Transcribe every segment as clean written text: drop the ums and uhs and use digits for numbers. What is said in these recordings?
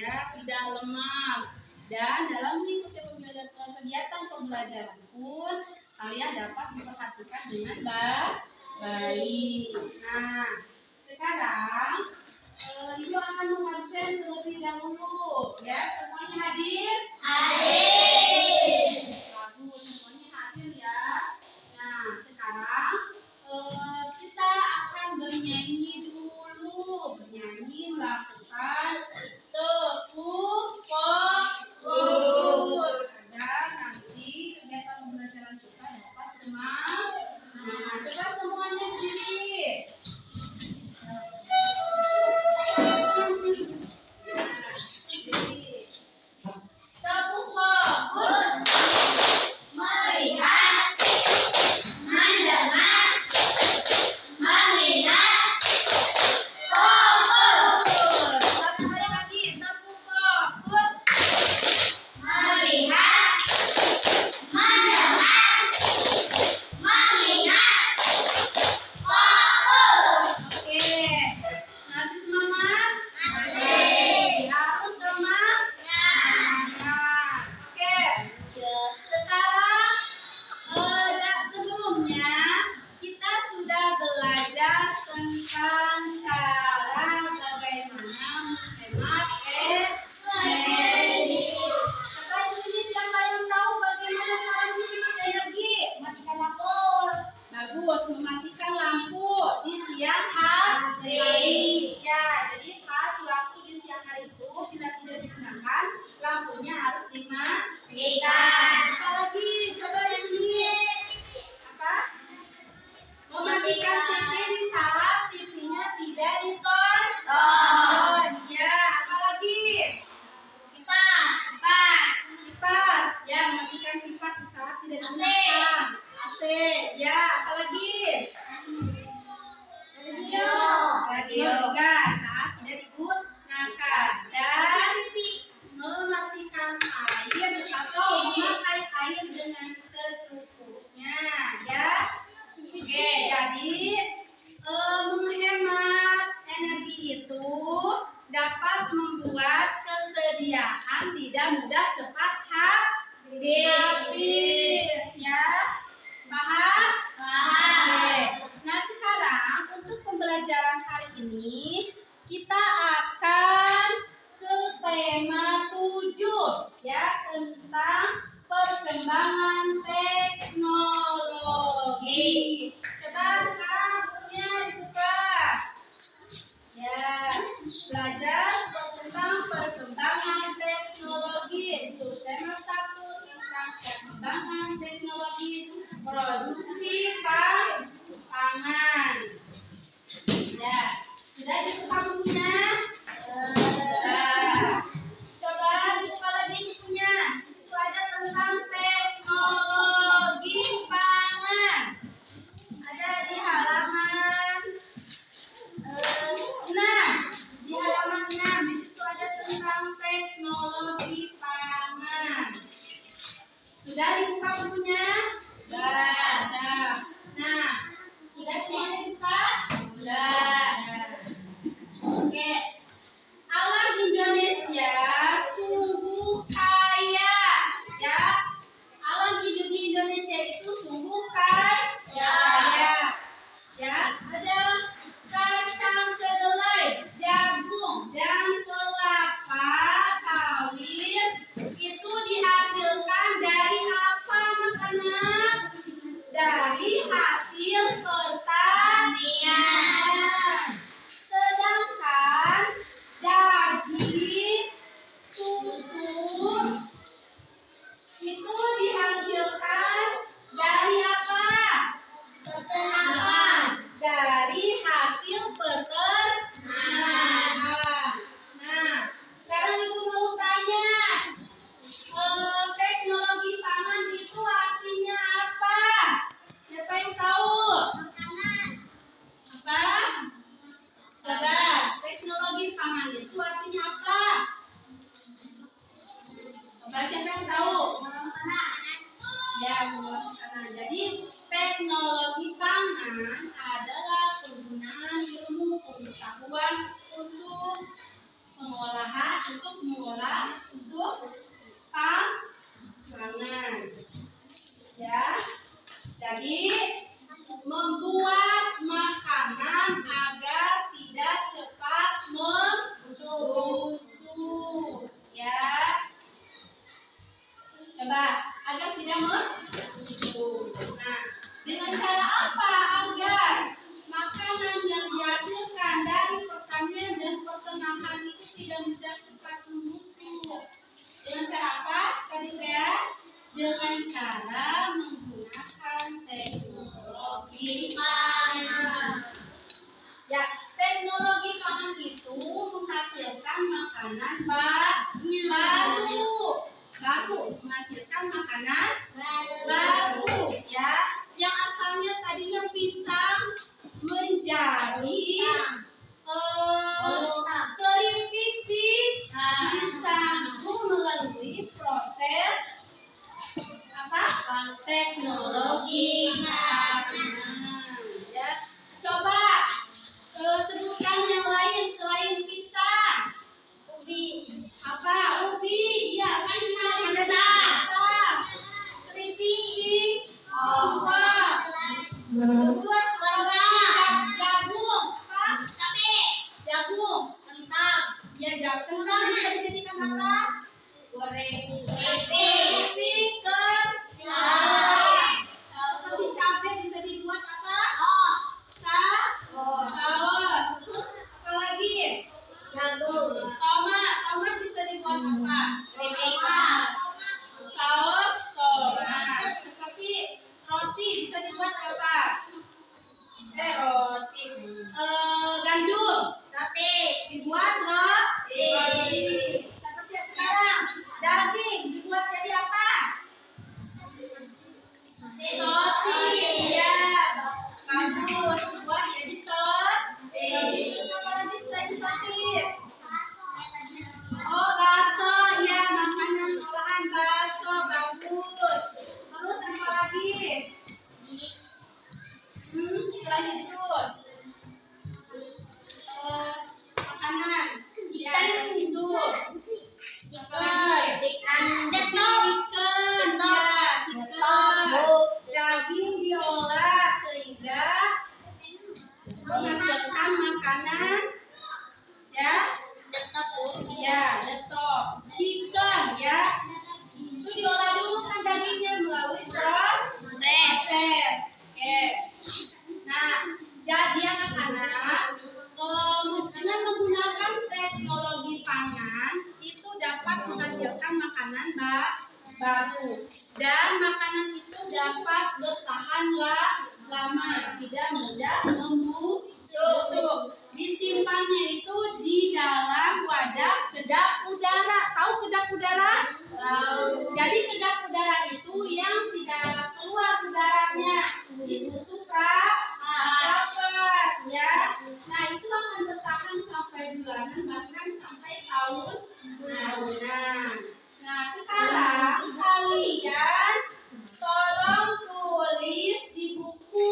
ya, tidak lemas. Dan dalam mengikuti kegiatan pembelajaran pun kalian dapat memperhatikan dengan baik. Nah, sekarang Ibu akan mengabsen terlebih dahulu. Ya, semuanya hadir? Hadir. Bagus, semuanya hadir ya. Nah, sekarang kita akan bernyanyi dulu. Bernyanyi melakukan tepuk fokus agar nanti kegiatan pembelajaran kita dapat semangat. Coba semuanya berdiri. Tepuk fokus. Melihat, mendengar, mengingat, fokus. Satu kali lagi, tepuk fokus. Melihat, mendengar, mengingat, fokus. Oke, masih semangat? Masih. Harus semangat? Oke. Sekarang sebelumnya kita sudah belajar tentang cara bagaimana menghemat energi. Coba di sini siapa yang tahu bagaimana cara menghemat energi? Matikan lampu. Bagus, mematikan lampu di siang hari. Ya, jadi pas waktu di siang hari itu bila tidak digunakan, lampunya harus dimatikan. Apalagi coba di sini. Apa? Mematikan TV di saat TV-nya tidak ditonton. Ya, apalagi? Kipas. Kipas. Ya, mematikan kipas di saat tidak digunakan. AC. Ya, apalagi? Radio juga saat tidak digunakan. Dan mematikan air atau memakai air dengan secukupnya, ya. Oke, jadi menghemat energi itu dapat membuat kesediaan tidak mudah cepat habis, ya. Paham? Oke. Nah, sekarang untuk pembelajaran hari ini kita akan ke tema 7, ya, tentang perkembangan teknologi. Coba sekarang bukunya dibuka. Ya, belajar tentang perkembangan teknologi. Subtema 1 tentang perkembangan teknologi produksi pangan. Ya, sudah dibuka bukunya? Coba dibuka lagi bukunya. Di situ ada tentang teknologi pangan. Ada di halaman 6. Di halaman 6 di situ ada tentang teknologi pangan. Sudah dibuka bukunya? Sudah. mengolah untuk pangan. Ya. Jadi membuat makanan agar tidak cepat membusuk. Ya. Coba agar tidak membusuk. Nah, dengan cara apa agar makanan yang dihasilkan dari pertanian dan peternakan itu tidak mudah cepat membusuk? Dengan cara apa? Tadi ya, dengan cara menggunakan teknologi pangan. Ya, teknologi pangan itu menghasilkan makanan baru, menghasilkan makanan baru, ya, yang asalnya tadinya pisang menjadi keripik pisang itu melalui proses apa? Teknologi pangan. Ya, coba sebutkan yang lain selain pisang. Apa? Ubi. Iya, kan keripik singkong. Terus jagung. Apa? Jagung. Kentang. Ya, kentang bisa dijadikan apa? Keripik seperti cabai bisa dibuat apa? Saus. Terus apa lagi? Tomat bisa dibuat apa? Saus tomat. Seperti roti bisa dibuat apa? Roti. Gandum dibuat roti. Seperti sekarang daging dibuat jadi apa? Sosis. Ya, bagus. Dibuat jadi sosis. Apa lagi selain sosis? Oh, bakso. Ya, makanan olahan bakso. Bagus. Terus apa lagi? Selain itu makanan yang itu daging diolah sehingga menghasilkan makanan detok chicken ya, itu diolah dulu kan dagingnya melalui proses. Oke. Nah, jadi anak-anak dengan menggunakan teknologi pangan itu dapat menghasilkan makanan baru dan makanan itu dapat bertahan lama, tidak mudah membusuk. Disimpannya itu di dalam wadah kedap udara. Tahu kedap udara? Tahu. Jadi kedap udara itu yang tidak keluar udaranya, ditutup rapat, ya. Nah, itu akan bertahan sampai bulanan, bahkan sampai tahunan. Nah, sekarang kalian tolong tulis di buku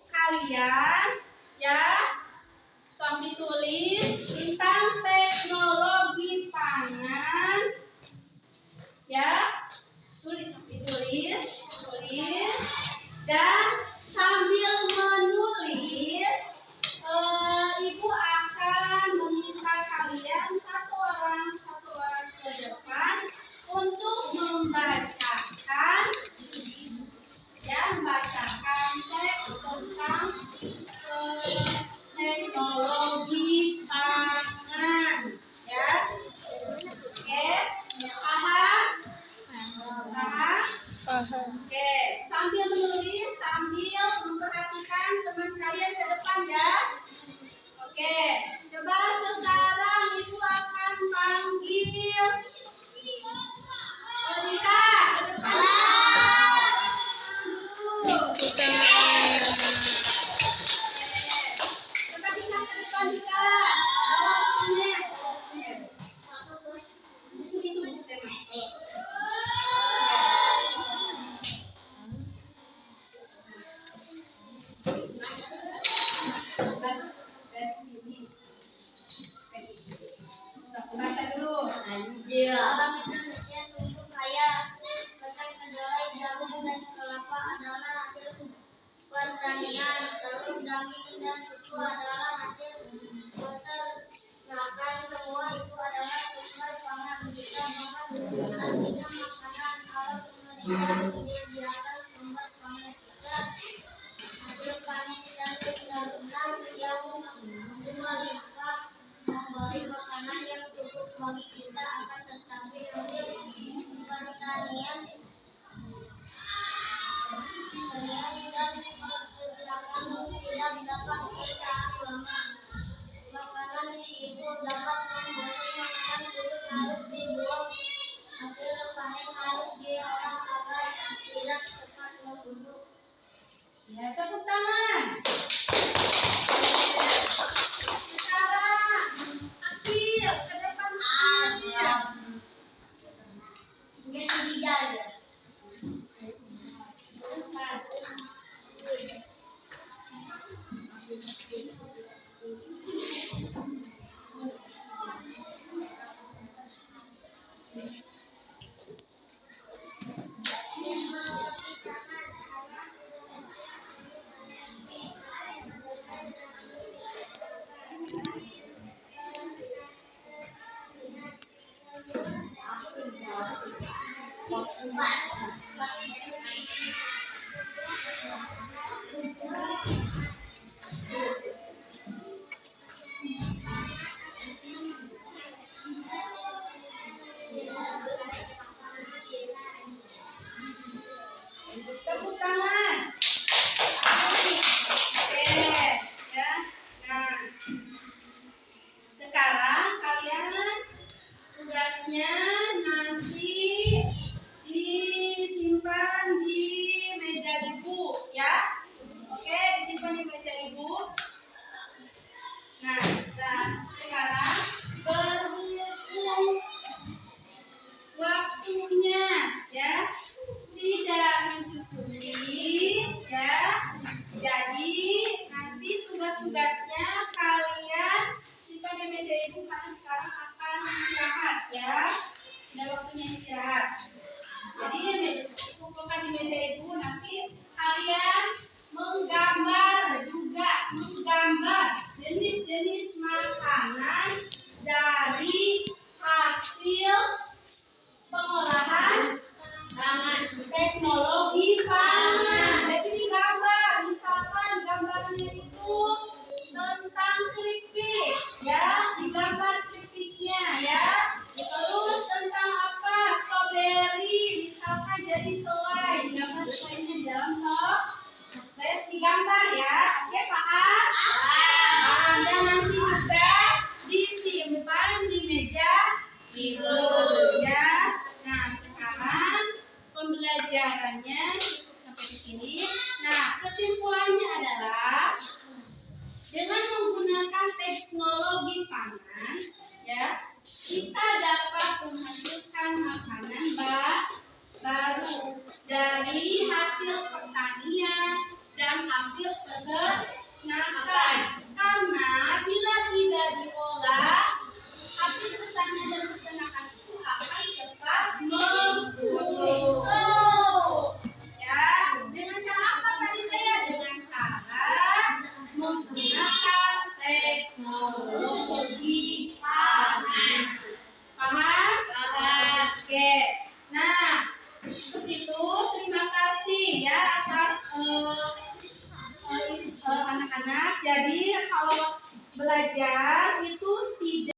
kalian, ya. Sok ditulis tentang teknologi pangan, ya. Ditulis, dan sambil menulis, Ibu akan meminta kalian satu orang ke depan untuk dan susu adalah hasil peternakan. Semua itu adalah sumber pangan kita. Maka artinya makanan alam Indonesia menyediakan sumber pangan kita. Hasil panen dan penyaluran yang melimpah memberi makanan yang cukup bagi kita. Akan tetapi hasil pertanian dan peternakan tidak dapat kita lama. Makanan itu dapat memberi makanan dulu harus dibuang. Hasil panen harus diolah agar tidak cepat membusuk. Ya, tepuk tangan. Sekarang, Akil, ke depan Akil. Mungkin tidak ya. Tepuk tangan. Oke, ya. Nah, sekarang kalian tugasnya nanti disimpan di meja ibu, ya. Oke, disimpan di meja ibu. Nah, sekarang berhubung waktunya, ya, tidak mencukupi, ya. Jadi nanti tugas-tugasnya kalian simpan di meja ibu karena sekarang akan istirahat, ya. Sudah waktunya istirahat. Jadi kumpulkan di meja ibu, nanti kalian menggambar jenis-jenis makanan dari hasil pengolahan teknologi pangan. Jadi digambar, misalkan gambarnya itu tentang keripik, ya, digambar keripiknya, ya. Terus tentang apa? Strawberry, misalkan jadi selai, digambar selainya dalam terus digambar, ya. Oke, paham? Dan nanti juga disimpan di meja ibu, ya. Nah, sekarang pembelajarannya cukup sampai di sini. Nah, kesimpulannya adalah dengan menggunakan teknologi pangan, ya, kita dapat menghasilkan makanan baru dari hasil pertanian dan hasil peternakan. Karena bila tidak diolah, hasil pertanian dan peternakan itu akan cepat membusuk. Ya, dengan cara apa tadi saya? Dengan cara menggunakan teknologi pangan. Paham? Oke. Nah, untuk itu terima kasih, ya, atas anak-anak. Jadi kalau belajar itu tidak